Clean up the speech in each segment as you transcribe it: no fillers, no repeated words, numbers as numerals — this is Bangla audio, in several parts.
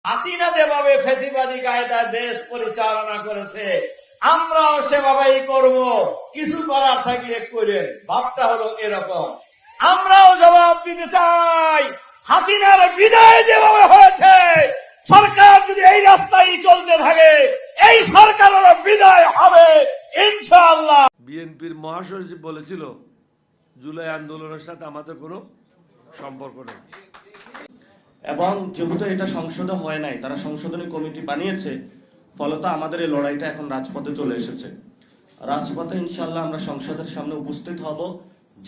হাসিনা যেভাবে ফেসিবাদী কায়দায় দেশ পরিচালনা করেছে আমরাও সেভাবেই করব, কিছু করার থাকলে করেন। ভাবটা হলো এরকম। আমরাও জবাব দিতে চাই, হাসিনার বিদায় যেভাবে হয়েছে সরকার যদি এই রাস্তায় চলতে থাকে এই সরকারের বিদায় হবে ইনশাআল্লাহ। বিএনপির মহাসচিব বলেছিল জুলাই আন্দোলনের সাথে আমাদের কোনো সম্পর্ক নেই, এবং যেহেতু এটা সংসদে হয় নাই, তারা সংশোধনী কমিটি বানিয়েছে, ফলত আমাদের এই লড়াইটা এখন রাজপথে চলে এসেছে। রাজপথে ইনশাল্লাহ আমরা সংসদের সামনে উপস্থিত হব।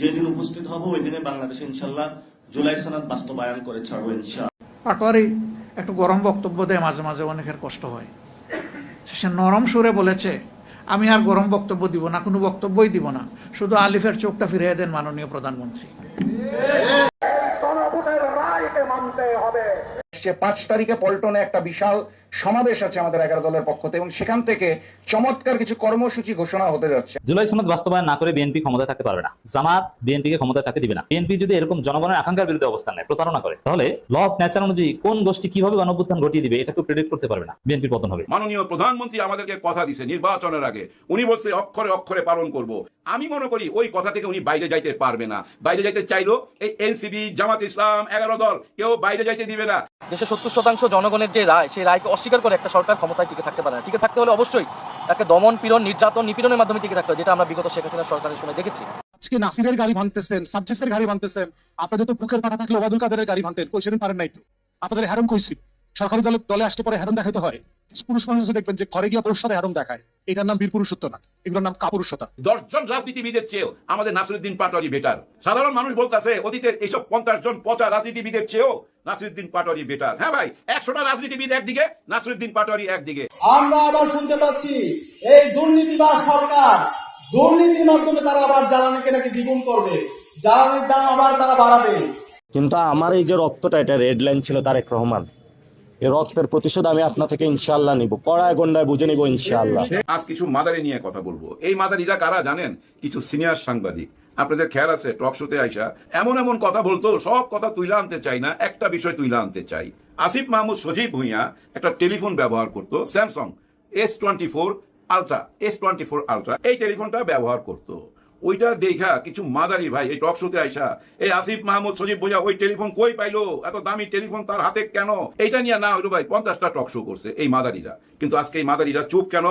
যেদিন উপস্থিত হব ওই দিনে বাংলাদেশে ইনশাল্লাহ জুলাই সনদ বাস্তবায়ন করে ছাড়বো ইনশাআল্লাহ। পাটোয়ারি একটু গরম বক্তব্য দেয়, মাঝে মাঝে অনেকের কষ্ট হয়। সে নরম সুরে বলেছে আমি আর গরম বক্তব্য দিব না, কোনো বক্তব্যই দিব না, শুধু আলিফের চোখটা ফিরিয়ে দেন মাননীয় প্রধানমন্ত্রী। 5 তারিখে পল্টনে একটা বিশাল সমাবেশ আছে আমাদের 11 দলের পক্ষ থেকে, এবং সেখান থেকে চমৎকার কিছু কর্মসূচি ঘোষণা হতে যাচ্ছে। জুলাই সনদ বাস্তবায়ন না করে বিএনপি ক্ষমতায় থাকতে পারবে না। জামাত বিএনপি কে ক্ষমতায় থাকতে দিবে না। বিএনপি যদি এরকম জনগণের আকাঙ্ক্ষার বিরুদ্ধে অবস্থান নেয়, প্রতারণা করে, তাহলে ল অফ নেচার অনুযায়ী কোন গোষ্ঠী কিভাবে গণঅভ্যুত্থান ঘটিয়ে দিবে এটা কেউ প্রেডিক্ট করতে পারবে না। বিএনপির পতন হবে। মাননীয় প্রধানমন্ত্রী আমাদেরকে কথা দিয়েছে নির্বাচনের আগে, উনি বলছে অক্ষরে অক্ষরে পালন করব। আমি মনে করি ওই কথা থেকে উনি বাইরে যাইতে পারবে না। বাইরে যাইতে চাইলো এই এনসিপি, জামাত ইসলাম, 11 দল কেউ বাইরে যাইতে দিবে না। দেশের 70% জনগণের যে রায়, সেই রায়কে অস্বীকার করে একটা সরকার ক্ষমতায় টিকে থাকতে পারে না। টিকে থাকতে হলে অবশ্যই তাকে দমন, পীড়ন, নির্যাতন, নিপীড়নের মাধ্যমে টিকে থাকতে হয়, যেটা আমরা বিগত শেখ হাসিনার সরকারের সময় দেখেছি। আজকে নাসিরের গাড়ি ভাঙতেছেন, সাবজেক্টের গাড়ি ভাঙতেছেন, আপনাদের তো বুকের পাটা থাকলে ওবায়দুল কাদেরের গাড়ি ভাঙতেন, কই সেদিন পারেন নাই তো। আপনাদের হ্যারম কইছি, সরকারি দলে আসতে পরে হ্যারম দেখাতে হয়। পুরুষ মানুষ দেখবেন যে ঘরে গিয়ে পুরুষ সাথে হ্যারম দেখায়, এটার নাম বীর পুরুষত্ব না, এগুলোর নাম কাপুরুষতা। 10 জন রাজনীতিবিদের চেয়েও আমাদের নাসিরউদ্দিন পাটোয়ারি বেটার। সাধারণ মানুষ বলতেছে অতীতের এইসব 50 জন পচা রাজনীতিবিদের চেয়েও নাসিরউদ্দিন পাটোয়ারি বেটার। হ্যাঁ ভাই, 100টা রাজনীতিবিদ একদিকে, নাসিরউদ্দিন পাটোয়ারি একদিকে। আমরা আবার শুনতে পাচ্ছি এই দুর্নীতিবাজ সরকার দুর্নীতির মাধ্যমে তারা আবার জ্বালানিকে নাকি দ্বিগুণ করবে, জ্বালানির দাম আবার তারা বাড়াবে। কিন্তু আমার এই যে রক্তটা, এটা রেড লাইন ছিল তারেক রহমান। এই রক্তের প্রতিশোধ আমি আপনার থেকে ইনশাআল্লাহ নিব, কড়ায় গন্ডায় বুঝে নিব ইনশাআল্লাহ। আজ কিছু মাদারি নিয়ে কথা বলবো। এই মাদারিরা কারা জানেন? কিছু সিনিয়র সাংবাদিক। আপনাদের খেয়াল আছে টক শোতে আইসা এমন এমন কথা বলতো, সব কথা তুইলা আনতে চাই না, একটা বিষয় তুইলা আনতে চাই। আসিফ মাহমুদ সজীব ভুঁইয়া একটা টেলিফোন ব্যবহার করতো, Samsung S24 ultra, S24 ultra, এই টেলিফোনটা ব্যবহার করতো। ওইটা দেখা কিছু মাদারি ভাই এই টক শোতে আইসা এই আসিফ মাহমুদ সজীব ভুঁইয়া ওই টেলিফোন কই পাইলো, এত দামি টেলিফোন তার হাতে কেন, এইটা নিয়ে না হইলো ভাই 50টা টক শো করছে এই মাদারিরা। কিন্তু আজকে এই মাদারিরা চুপ কেন?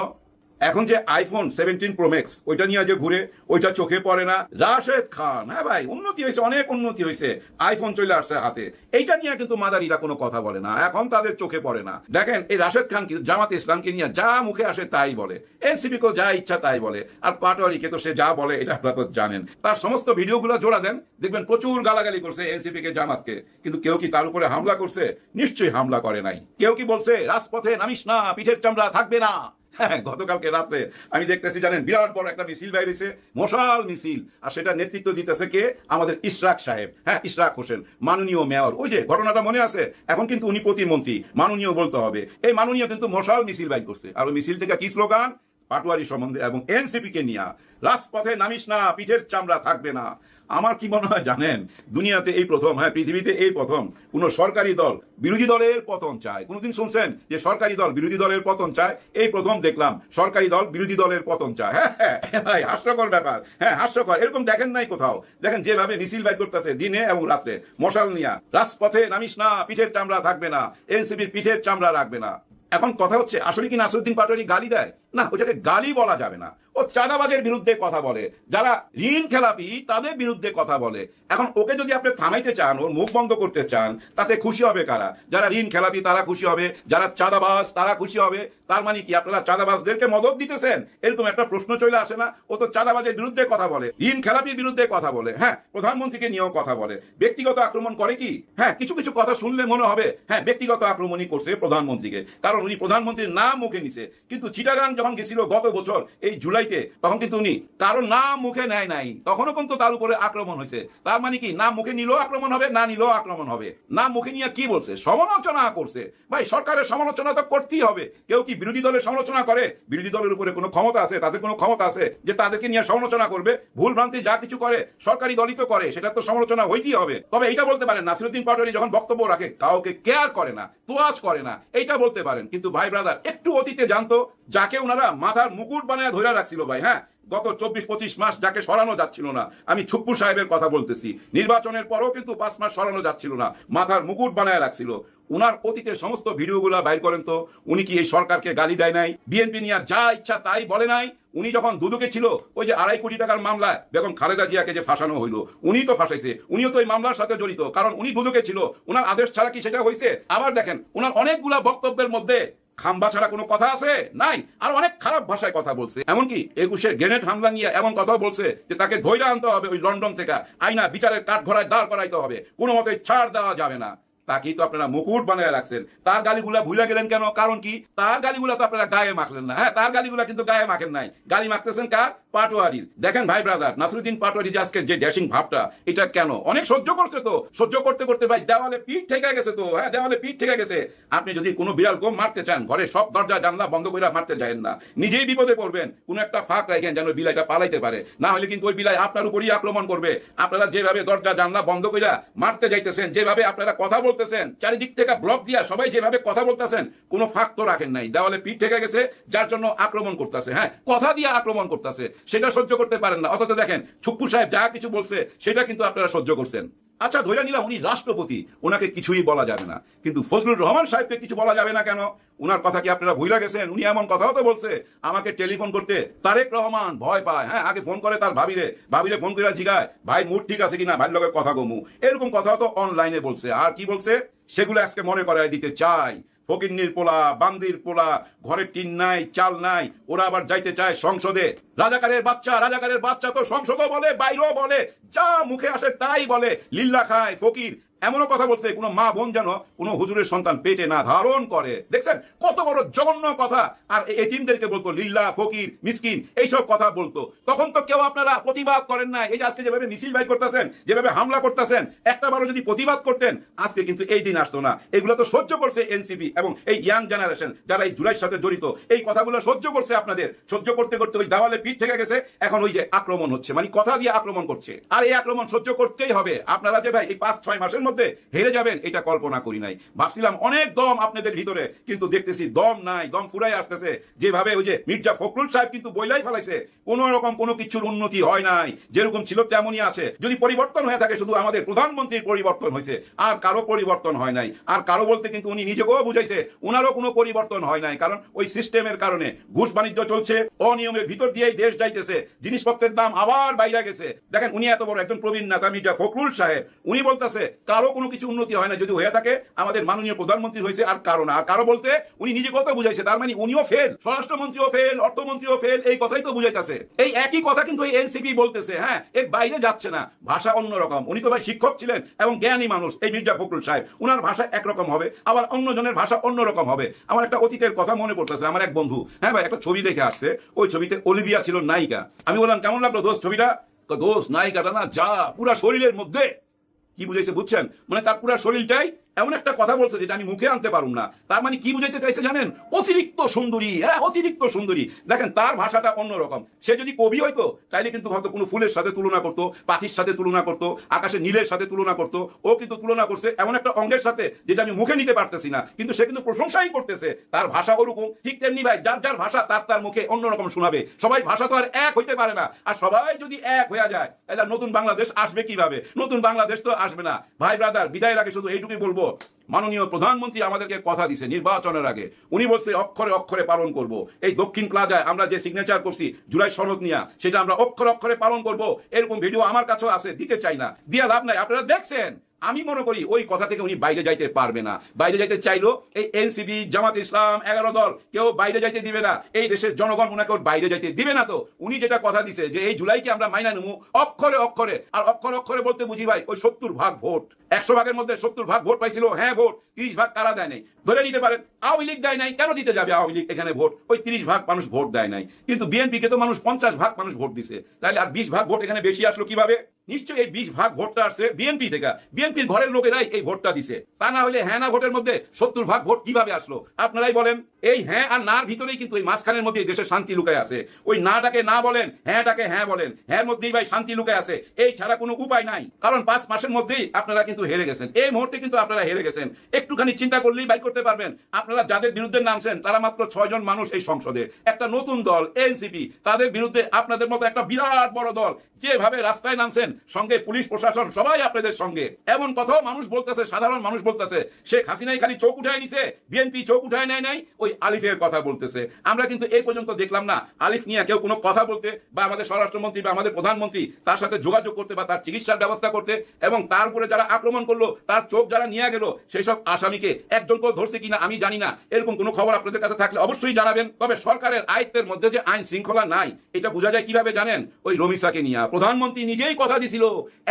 এখন যে আইফোন 17 প্রো ম্যাক্স ওইটা নিয়ে যে ঘুরে, ওইটা চোখে পড়ে না। রাশেদ খান, হ্যাঁ ভাই উন্নতি হয়েছে, অনেক উন্নতি হয়েছে, আইফোন চলে আসছে হাতে, এইটা নিয়ে কিন্তু মাদারিরা কোনো কথা বলে না, এখন তাদের চোখে পড়ে না। দেখেন এই রাশেদ খান কিন্তু জামাত ইসলামকে নিয়ে যা মুখে আসে তাই বলে, এনসিপি কেও যা ইচ্ছা তাই বলে, আর পাটোয়ারিকে তো সে যা বলে এটা আপনারা তো জানেন। তার সমস্ত ভিডিওগুলো জোড়া দেন, দেখবেন প্রচুর গালাগালি করছে এনসিপি কে, জামাতকে। কিন্তু কেউ কি তার উপরে হামলা করছে? নিশ্চয়ই হামলা করে নাই। কেউ কি বলছে রাজপথে নামিস না, পিঠের চামড়া থাকবে না? হ্যাঁ, গতকালকে রাত্রে আমি দেখতেছি জানেন বিরাট বড় একটা মিছিল বাইরেছে, মশাল মিছিল, আর সেটা নেতৃত্ব দিতেছে কে? আমাদের ইশরাক সাহেব, হ্যাঁ ইশরাক হোসেন, মাননীয় মেয়র। ওই যে ঘটনাটা মনে আছে? এখন কিন্তু উনি প্রতিমন্ত্রী, মাননীয় বলতে হবে। এই মাননীয় কিন্তু মশাল মিছিল বাইর করছে, আর ওই মিছিল থেকে কি স্লোগান? পাটোয়ারি সম্বন্ধে এবং এনসিপি কে নিয়ে, রাজপথে নামিস না, পিঠের চামড়া থাকবে না। আমার কি মনে হয় জানেন, দুনিয়াতে এই প্রথম, হ্যাঁ পৃথিবীতে এই প্রথম কোন সরকারি দল বিরোধী দলের পতন চায়। কোনদিন শুনছেন যে সরকারি দল বিরোধী দলের পতন চায়? এই প্রথম দেখলাম সরকারি দল বিরোধী দলের পতন চায়। হ্যাঁ হ্যাঁ ভাই, হাস্যকর ব্যাপার, হ্যাঁ হাস্যকর। এরকম দেখেন নাই কোথাও? দেখেন যেভাবে মিছিল বাইর করতেছে দিনে এবং রাত্রে মশাল নিয়া, রাজপথে নামিস না, পিঠের চামড়া থাকবে না, এনসিপির পিঠের চামড়া রাখবে না। এখন কথা হচ্ছে আসলে কি নাসিরউদ্দিন পাটোয়ারি গালি দেয়? না, ওটাকে গালি বলা যাবে না। ও চাঁদাবাজের বিরুদ্ধে কথা বলে, যারা ঋণ খেলাপি তাদের বিরুদ্ধে কথা বলে। এখন ওকে যদি আপনি থামাইতে চান, ওর মুখ বন্ধ করতে চান, তাতে খুশি হবে কারা? যারা ঋণ খেলাপি তারা খুশি হবে, যারা চাঁদাবাজ তারা খুশি হবে। তার মানে কি আপনারা চাঁদাবাজদেরকে মদত দিতেছেন? এরকম একটা প্রশ্ন চলে আসে না? ও তো চাঁদাবাজের বিরুদ্ধে কথা বলে, ঋণ খেলাপির বিরুদ্ধে কথা বলে, হ্যাঁ প্রধানমন্ত্রীকে নিয়েও কথা বলে। ব্যক্তিগত আক্রমণ করে কি? হ্যাঁ, কিছু কিছু কথা শুনলে মনে হবে হ্যাঁ ব্যক্তিগত আক্রমণই করছে প্রধানমন্ত্রীকে, কারণ উনি প্রধানমন্ত্রীর নাম মুখে নিছে। কিন্তু চিটাগাং যখন যখন গেছিল গত বছর এই জুলাইতে, তখন কিন্তু উনি কারো নাম মুখে নেয় নাই, তখনও কিন্তু তার উপরে আক্রমণ হয়েছে। তার মানে কি, নাম মুখে নিলেও আক্রমণ হবে, না নিলেও আক্রমণ হবে। নাম মুখে নিয়ে কি বলছে? সমালোচনা করছে। ভাই, সরকারের সমালোচনা তো করতেই হবে। কেউ কি বিরোধী দলের সমালোচনা করে? বিরোধী দলের উপরে কোনো ক্ষমতা আছে? তাদের কোনো ক্ষমতা আছে যে তাদেরকে নিয়ে সমালোচনা করবে? ভুল ভ্রান্তি যা কিছু করে সরকারি দলই তো করে, সেটা তো সমালোচনা হইতেই হবে। তবে এইটা বলতে পারেন নাসিরউদ্দিন পাটোয়ারি যখন বক্তব্য রাখে কাউকে কেয়ার করে না, তোয়াজ করে না, এইটা বলতে পারেন। কিন্তু ভাই ব্রাদার, একটু অতীতে জানতো যাকে ওনারা মাথার মুকুট বানায় ধরে রাখছিল ভাই, হ্যাঁ, গত 24-25 মাস যাকে সরানো যাচ্ছিল না, আমি ছুপ্পু সাহেবের কথা বলতেছি, নির্বাচনের পরও কিন্তু 5 মাস সরানো যাচ্ছিল না, মাথার মুকুট বানায় রাখছিল। উনার অতীতের সমস্ত ভিডিওগুলা বাইর করেন তো, উনি কি এই সরকারকে গালি দেয় নাই? বিএনপি নিয়ে যা ইচ্ছা তাই বলে নাই? উনি যখন দুদকে ছিল, ওই যে 2.5 কোটি টাকার মামলায় বেগম খালেদা জিয়াকে যে ফাঁসানো হইলো, উনি তো ফাঁসাইছে, উনিও তো এই মামলার সাথে জড়িত, কারণ উনি দুদকে ছিল। উনার আদেশ ছাড়া কি সেটা হয়েছে? আবার দেখেন, উনার অনেকগুলা বক্তব্যের মধ্যে খাম্বা ছাড়া কোনো কথা আছে? নাই। আর অনেক খারাপ ভাষায় কথা বলছে, এমনকি 21-এর গ্রেনেড হামলা নিয়ে এমন কথা বলছে যে তাকে ধৈর্য আনতে হবে ওই লন্ডন থেকে, আইনা বিচারের কাঠঘোড়ায় দাঁড় করাইতে হবে, কোনো মতে ছাড় দেওয়া যাবে না। তাকেই তো আপনারা মুকুট বানায় রাখছেন। তার গালিগুলা ভুলে গেলেন কেন? কারণ কি, তার গালিগুলা তো আপনারা গায়ে মাখলেন না। হ্যাঁ, তার গালিগুলা কিন্তু গায়ে মাখেন নাই, গালি মাখতেছেন কার? পাটোয়ারির। দেখেন ভাই ব্রাদার, নাসিরউদ্দিন পাটোয়ারি যে আজকে যে ড্যাশিং ভাবটা, এটা কেন? অনেক সহ্য করছে তো, সহ্য করতে করতে ভাই দেওয়ালে পিঠ ঠেকে গেছে তো, হ্যাঁ, দেওয়ালে পিঠ ঠেকে গেছে। আপনি যদি কোনো বিড়াল গোম মারতে চান, ঘরে সব দরজা জানলা বন্ধ করে মারতে যাবেন না, নিজেই বিপদে পড়বেন। কোনো একটা ফাঁক রাখেন যেন বিলাইটা পালাইতে পারে, না হলে কিন্তু ওই বিলাই আপনার উপরই আক্রমণ করবে। আপনারা যেভাবে দরজা জানলা বন্ধ করে মারতে যাইতেছেন, যেভাবে আপনারা কথা বলতেছেন, চারিদিক থেকে ব্লক দিয়া সবাই যেভাবে কথা বলতেছেন, কোনো ফাঁক তো রাখেন নাই, দেওয়ালে পিঠ ঠেকে গেছে, যার জন্য আক্রমণ করতেছে। হ্যাঁ, কথা দিয়ে আক্রমণ করতেছে, সেটা সহ্য করতে পারেন না। অথচ দেখেন ছুপ্পু সাহেব যা কিছু বলছে সেটা কিন্তু আপনারা সহ্য করছেন। আচ্ছা, ধরে নিলাম উনি রাষ্ট্রপতি, ওনাকে কিছুই বলা যাবে না, কিন্তু ফজলুর রহমান সাহেবকে কিছু বলা যাবে না কেন? উনার কথা কি আপনারা ভুলে গেছেন? উনি এমন কথাও তো বলছে, আমাকে টেলিফোন করতে তারেক রহমান ভয় পায়। হ্যাঁ, আগে ফোন করে তার ভাবিরে ফোন করে জিগায়, ভাই মুড ঠিক আছে কিনা, ভাইয়ের লগে কথা কমু, এরকম কথাও তো অনলাইনে বলছে। আর কি বলছে সেগুলো আজকে মনে করায় দিতে চাই। ফকিন্নির পোলা, বান্দির পোলা, ঘরে টিন নাই, চাল নাই, ওরা আবার যাইতে চায় সংসদে। রাজাকারের বাচ্চা তো সংসদও বলে, বাইরেও বলে, যা মুখে আসে তাই বলে, লিল্লা খায়, ফকির। এমনও কথা বলছে কোনো মা বোন যেন কোনো হুজুরের সন্তান পেটে না ধারণ করে। দেখছেন কত বড় জঘন্য কথা। আর এতিমদেরকে বলতো লিল্লা, ফকির, মিসকিন, এইসব কথা বলতো। তখন তো কেউ আপনারা প্রতিবাদ করেন না। এই যে আজকে যেভাবে মিছিল বাইর করতেছেন, যেভাবে হামলা করতেছেন, একটা বারও যদি প্রতিবাদ করতেন আজকে কিন্তু এই দিন আসতো না। এগুলো তো সহ্য করছে এনসিপি এবং এই ইয়াং জেনারেশন যারা এই জুলাইয়ের সাথে জড়িত, এই কথাগুলো সহ্য করছে। আপনাদের সহ্য করতে করতে ওই দেওয়ালে পিঠ ঠেকে গেছে, এখন ওই যে আক্রমণ হচ্ছে, মানে কথা দিয়ে আক্রমণ করছে। আর এই আক্রমণ সহ্য করতেই হবে। আপনারা যে ভাই এই 5-6 মাসের মধ্যে হেরে যাবেন এটা কল্পনা করি নাই। ভাবছিলাম অনেক দম আপনাদের ভিতরে, কিন্তু দেখতেছি দম নাই, দম ফুরাই আসতেছে। যেভাবে ওই যে মির্জা ফখরুল সাহেব কিন্তু বইলাই ফেলাইছে, কোন রকম কোনো কিছুর উন্নতি হয় নাই, যেরকম ছিল তেমনই আছে। যদি পরিবর্তন হয়ে থাকে শুধু আমাদের প্রধানমন্ত্রীর পরিবর্তন হয়েছে, আর কারো পরিবর্তন হয় নাই। আর কারো বলতে কিন্তু উনি নিজেকেও বুঝাইছে উনারও কোনো পরিবর্তন হয় নাই, কারণ ওই সিস্টেমের কারণে ঘুষ বাণিজ্য চলছে, অনিয়মের ভিতর দিয়েই দেশ যাইতেছে, জিনিসপত্রের দাম আবার বাইরে গেছে। দেখেন উনি এত বড় একজন প্রবীণ নেতা মির্জা ফখরুল সাহেব, উনি বলতেছে কারো কোনো কিছু উন্নতি হয় না, যদি হয়ে থাকে আমাদের মাননীয় প্রধানমন্ত্রী হয়েছে, আর কারো না। আর কারো বলতে উনি নিজে কথা বুঝাইছে, তার মানে উনিও ফেল, স্বরাষ্ট্রমন্ত্রীও ফেল, অর্থমন্ত্রীও ফেল, এই কথাই তো বুঝাইতেছে। এই একই কথা কিন্তু এই এনসিপি বলতেছে। হ্যাঁ, এর বাইরে যাচ্ছে না, ভাষা অন্যরকম। উনি তো ভাই শিক্ষক ছিলেন এবং জ্ঞানী মানুষ, এই মির্জা ফখরুল সাহেব, উনার ভাষা একরকম হবে, আবার অন্যজনের ভাষা অন্যরকম হবে। আমার একটা অতীতের কথা মনে পড়তেছে। আমার এক বন্ধু, হ্যাঁ ভাই, একটা ছবি দেখে আসছে, ওই ছবিতে অলিভিয়া ছিল নায়িকা। আমি বললাম কেমন লাগলো দোস্ত ছবিটা? দোস্ত নায়িকাটা না যা পুরা শরীরের মধ্যে, কি বুঝাইছে বুঝছেন, মানে তার পুরা শরীরটাই এমন একটা কথা বলছে যেটা আমি মুখে আনতে পারুম না। তার মানে কি বুঝাইতে চাইছে জানেন? অতিরিক্ত সুন্দরী। হ্যাঁ, অতিরিক্ত সুন্দরী। দেখেন তার ভাষাটা অন্যরকম। সে যদি কবি হইতো তাইলে কিন্তু হয়তো কোনো ফুলের সাথে তুলনা করতো, পাখির সাথে তুলনা করতো, আকাশে নীলের সাথে তুলনা করতো। ও কিন্তু তুলনা করছে এমন একটা অঙ্গের সাথে যেটা আমি মুখে নিতে পারতেছি না, কিন্তু সে কিন্তু প্রশংসাই করতেছে। তার ভাষা ওরকম। ঠিক তেমনি ভাই যার যার ভাষা তার মুখে অন্যরকম শোনাবে। সবাই ভাষা তো আর এক হইতে পারে না। আর সবাই যদি এক হয়ে যায় তাহলে নতুন বাংলাদেশ আসবে কিভাবে? নতুন বাংলাদেশ তো আসবে না। ভাই ব্রাদার, বিদায়ের আগে শুধু এইটুকুই বলবো, মাননীয় প্রধানমন্ত্রী আমাদেরকে কথা দিছে নির্বাচনের আগে। উনি বলছে অক্ষরে অক্ষরে পালন করব। এই দক্ষিণ প্লাজায় আমরা যে সিগনেচার করছি জুলাই সনদ নিয়ে, সেটা আমরা অক্ষরে অক্ষরে পালন করব। এরকম ভিডিও আমার কাছেও আছে, দিতে চাই না, দিয়া লাভ নাই, আপনারা দেখছেন। আমি মনে করি ওই কথা থেকে উনি বাইরে যাইতে পারবে না। বাইরে যাইতে চাইলো এই এনসিপি, জামাত ইসলাম, 11 দল কেউ বাইরে যাইতে দিবে না। এই দেশের জনগণ ওনাকে বাইরে যাইতে দিবে না। তো উনি যেটা কথা দিছে যে এই জুলাইকে আমরা মাইনা নেবো অক্ষরে অক্ষরে, আর অক্ষরে অক্ষরে বলতে বুঝি ভাই ওই 70 ভাগ ভোট। 100 ভাগের মধ্যে 70 ভাগ ভোট পাইছিল হ্যাঁ ভোট, 30 ভাগ কারা দেয় নাই। ধরে নিতে পারেন আওয়ামী লীগ দেয় নাই, কেন দিতে যাবে আওয়ামী লীগ এখানে ভোট? ওই 30 ভাগ মানুষ ভোট দেয় নাই, কিন্তু বিএনপি কে তো মানুষ 50 ভাগ মানুষ ভোট দিছে, তাহলে আর 20 ভাগ ভোট এখানে বেশি আসলো কিভাবে? নিশ্চয়ই এই 20 ভাগ ভোটটা আসছে বিএনপি থেকে, বিএনপির ঘরের লোকেরাই এই ভোটটা দিছে। তা না হলে হ্যাঁ না ভোটের মধ্যে 70 ভাগ ভোট কিভাবে আসলো? আপনারাই বলেন। এই হ্যাঁ আর নার ভিতরেই কিন্তু এই মাঝখানের মধ্যে দেশের শান্তি লুকায় আছে। ওই নাটাকে না বলেন, হ্যাঁটাকে হ্যাঁ বলেন, হ্যাঁ মধ্যেই ভাই শান্তি লুকায় আছে। এই ছাড়া কোনো উপায় নাই, কারণ 5 মাসের মধ্যেই আপনারা কিন্তু হেরে গেছেন। এই মুহূর্তে কিন্তু আপনারা হেরে গেছেন, একটুখানি চিন্তা করলেই বাইর করতে পারবেন। আপনারা যাদের বিরুদ্ধে নামছেন তারা মাত্র 6 জন মানুষ এই সংসদে, একটা নতুন দল এনসিপি, তাদের বিরুদ্ধে আপনাদের মতো একটা বিরাট বড় দল যেভাবে রাস্তায় নামছেন, সঙ্গে পুলিশ প্রশাসন সবাই আপনাদের সঙ্গে। এমন কথাও মানুষ বলতেছে, সাধারণ মানুষ বলতেছে শেখ হাসিনাই খালি চোখ উঠায় নিছে, বিএনপি চোখ উঠায় নেয় নাই, ওই আলিফের কথা বলতেছে। আমরা কিন্তু এই পর্যন্ত দেখলাম না আলিফ নিয়ে কেউ কোনো কথা বলতে, বা আমাদের স্বরাষ্ট্রমন্ত্রী বা আমাদের প্রধানমন্ত্রী তার সাথে যোগাযোগ করতে বা তার চিকিৎসার ব্যবস্থা করতে, এবং তার উপরে যারা আক্রমণ করলো তার চোখ যারা নিয়ে গেল সেই সব আসামিকে একজনকেও ধরছে কিনা আমি জানি না, এরকম কোনো খবর আপনাদের কাছে থাকলে অবশ্যই জানাবেন। তবে সরকারের আয়ত্তের মধ্যে যে আইন শৃঙ্খলা নাই এটা বোঝা যায় কিভাবে জানেন? ওই রমিসাকে নিয়ে প্রধানমন্ত্রী নিজেই কথা দিছিল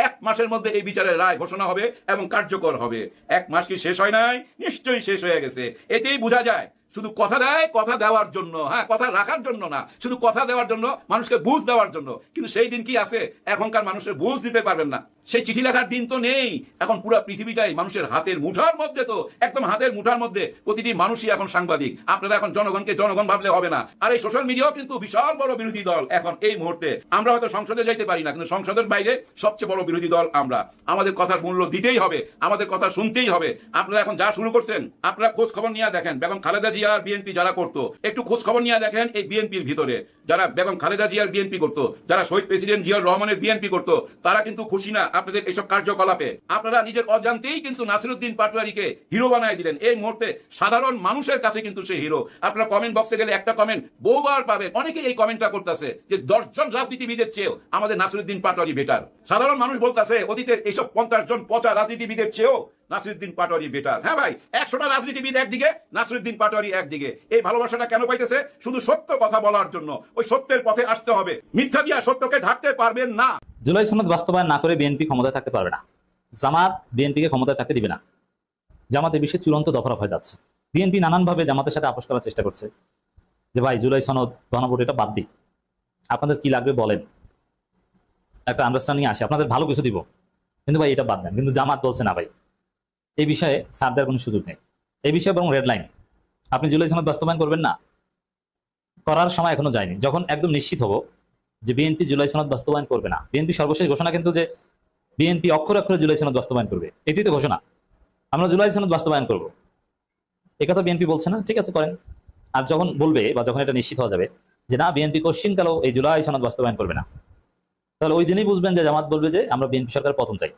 1 মাসের মধ্যে এই বিচারের রায় ঘোষণা হবে এবং কার্যকর হবে। 1 মাস কি শেষ হয় নাই? নিশ্চয়ই শেষ হয়ে গেছে। এতেই বোঝা যায় শুধু কথা দেয় কথা দেওয়ার জন্য, হ্যাঁ কথা রাখার জন্য না, শুধু কথা দেওয়ার জন্য, মানুষকে বুঝ দেওয়ার জন্য। কিন্তু সেই দিন কি আছে? এখনকার মানুষের বুঝ দিতে পারবেন না। সেই চিঠি লেখার দিন তো নেই। এখন পুরো পৃথিবীটাই মানুষের হাতের মুঠার মধ্যে, তো একদম হাতের মুঠার মধ্যে প্রতিটি মানুষই এখন সাংবাদিক। আপনারা এখন জনগণকে জনগণ ভাবলে হবে না। আর এই সোশ্যাল মিডিয়াও কিন্তু বিশাল বড় বিরোধী দল এখন এই মুহূর্তে। আমরা হয়তো সংসদে যাইতে পারি না, কিন্তু সংসদের বাইরে সবচেয়ে বড় বিরোধী দল আমরা। আমাদের কথার মূল্য দিতেই হবে, আমাদের কথা শুনতেই হবে। আপনারা এখন যা শুরু করছেন, আপনারা খোঁজ খবর নিয়ে দেখেন বেগম খালেদা জিয়া আর বিএনপি যারা করতো, একটু খোঁজ খবর নিয়ে দেখেন এই বিএনপির ভিতরে যারা বেগম খালেদা জিয়ার বিএনপি করতো, যারা শহীদ প্রেসিডেন্ট জিয়াউর রহমানের বিএনপি করতো, তারা কিন্তু খুশি না আপনাদের এইসব কার্যকলাপে। আপনারা নিজের অজান্তেই কিন্তু নাসিরউদ্দিন পাটোয়ারিকে হিরো বানায় দিলেন। এই মুহূর্তে সাধারণ মানুষের কাছে কিন্তু সে হিরো। আপনারা কমেন্ট বক্সে গেলে একটা কমেন্ট বহুবার পাবেন, অনেকে এই কমেন্টটা করতেছে যে 10 জন রাজনীতিবিদের চেয়েও আমাদের নাসিরউদ্দিন পাটোয়ারি বেটার। সাধারণ মানুষ বলতেছে অতীতের এইসব 50 জন পচা রাজনীতিবিদের চেয়েও নাসিরউদ্দিন পাটোয়ারি বেটার। হ্যাঁ ভাই, 100টা রাজনীতিবিদ একদিকে, নাসিরউদ্দিন পাটোয়ারি একদিকে। এই ভালোবাসাটা কেন পাইতেছে? শুধু সত্য কথা বলার জন্য। ওই সত্যের পথে আসতে হবে, মিথ্যা দিয়া সত্যকে ঢাকতে পারবেন না। জুলাই সনদ বাস্তবায়ন না করে বিএনপি ক্ষমতায় থাকতে পারবে না। জামাত বিএনপিকে ক্ষমতায় থাকতে দিবে না। জামাত এই বিষয়ে চূড়ান্ত দফারফ হয়ে যাচ্ছে। বিএনপি নানানভাবে জামাতের সাথে আপোষ করার চেষ্টা করছে যে ভাই জুলাই সনদ গণভোট এটা বাদ দিই, আপনাদের কি লাগবে বলেন, একটা আন্ডারস্ট্যান্ডিং আসে, আপনাদের ভালো কিছু দিব, কিন্তু ভাই এটা বাদ দেন। কিন্তু জামাত বলছে না ভাই, এই বিষয়ে ছাড় দেওয়ার কোনো সুযোগ নেই। এই বিষয়ে বরং রেড লাইন, আপনি জুলাই সনদ বাস্তবায়ন করবেন না, করার সময় এখনো যায়নি। যখন একদম নিশ্চিত হবো যে বিএনপি জুলাই সনদ বাস্তবায়ন করবে না, বিএনপি সর্বশেষ ঘোষণা কিন্তু যে বিএনপি অক্ষরে অক্ষরে জুলাই সনদ বাস্তবায়ন করবে, এটি তো ঘোষণা, আমরা জুলাই সনদ বাস্তবায়ন করব, একথা বিএনপি বলছে না, ঠিক আছে করেন। আর যখন বলবে বা যখন এটা নিশ্চিত হওয়া যাবে যে না বিএনপি কোশ্চিনকালেও এই জুলাই সনদ বাস্তবায়ন করবে না, তাহলে ওই দিনই বুঝবেন যে জামাত বলবে যে আমরা বিএনপি সরকার পতন চাই।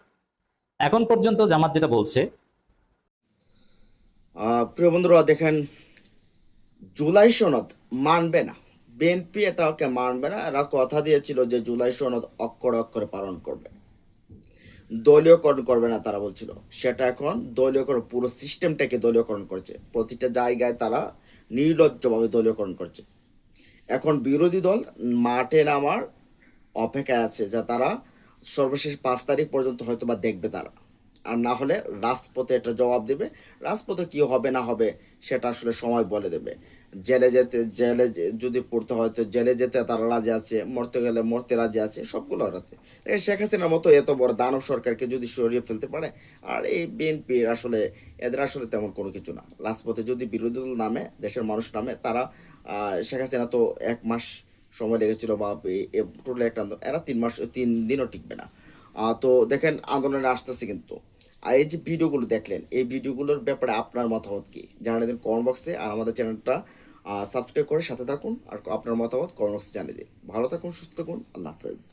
এখন পর্যন্ত জামাত যেটা বলছে, প্রিয় বন্ধুরা দেখেন, জুলাই সনদ মানবে না বিএনপি, এটাকে মানবে না। এরা কথা দিয়েছিল যে জুলাই সনদ অক্ষরে অক্ষরে পালন করবে, দলীয়করণ করবে না তারা বলছিল। সেটা এখন দলীয়করণ, পুরো সিস্টেমটাকে দলীয়করণ করছে। প্রতিটা জায়গায় তারা নির্লজ্জভাবে দলীয়করণ করছে। এখন বিরোধী দল মাঠে নামার অপেক্ষায় আছে, যা তারা সর্বশেষ 5 তারিখ পর্যন্ত হয়তো বা দেখবে তারা, আর না হলে রাজপথে এটা জবাব দেবে। রাজপথে কি হবে না হবে সেটা আসলে সময় বলে দেবে। জেলে যদি পড়তে হয় তো জেলে যেতে তারা রাজি আছে, মরতে গেলে মরতে রাজি আছে, সবগুলো আছে। শেখ হাসিনার মতো এত বড় দানব সরকারকে যদি সরিয়ে ফেলতে পারে, আর এই বিএনপির আসলে এদের আসলে তেমন কোনো কিছু না। রাজপথে যদি বিরোধী দল নামে, দেশের মানুষ নামে, তারা শেখ হাসিনা তো 1 মাস সময় লেগেছিল, বা টোটাল একটা এরা 3 দিনও টিকবে না। তো দেখেন আন্দোলনে আসতেছে কিন্তু। আর এই যে ভিডিওগুলো দেখলেন, এই ভিডিওগুলোর ব্যাপারে আপনার মতামত কি জানিয়ে দিন কমেন্ট বক্সে। আর আমাদের চ্যানেলটা সাবস্ক্রাইব করে সাথে থাকুন, আর আপনার মতামত কমেন্ট বক্সে জানিয়ে দিন। ভালো থাকুন, সুস্থ থাকুন, আল্লাহ হাফেজ।